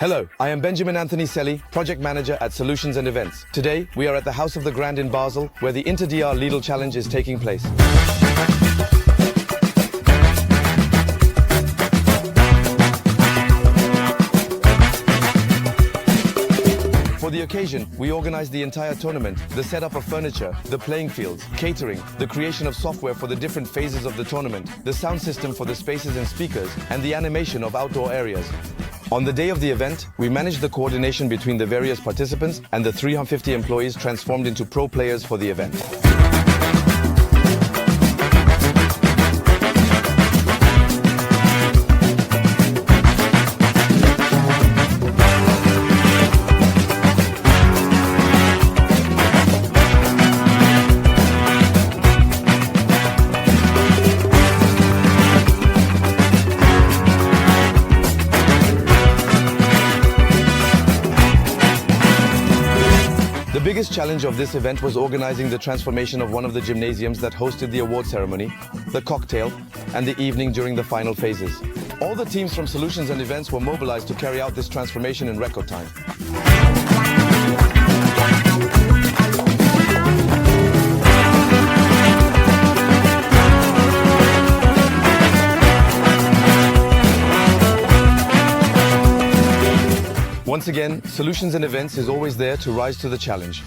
Hello, I am Benjamin Antonicelli, Project Manager at Solutions and Events. Today, we are at the House of the Grand in Basel, where the Inter-DR Lidl Challenge is taking place. For the occasion, we organized the entire tournament, the setup of furniture, the playing fields, catering, the creation of software for the different phases of the tournament, the sound system for the spaces and speakers, and the animation of outdoor areas. On the day of the event, we managed the coordination between the various participants and the 350 employees transformed into pro players for the event. The biggest challenge of this event was organizing the transformation of one of the gymnasiums that hosted the award ceremony, the cocktail, and the evening during the final phases. All the teams from Solutions and Events were mobilized to carry out this transformation in record time. Once again, Solutions and Events is always there to rise to the challenge.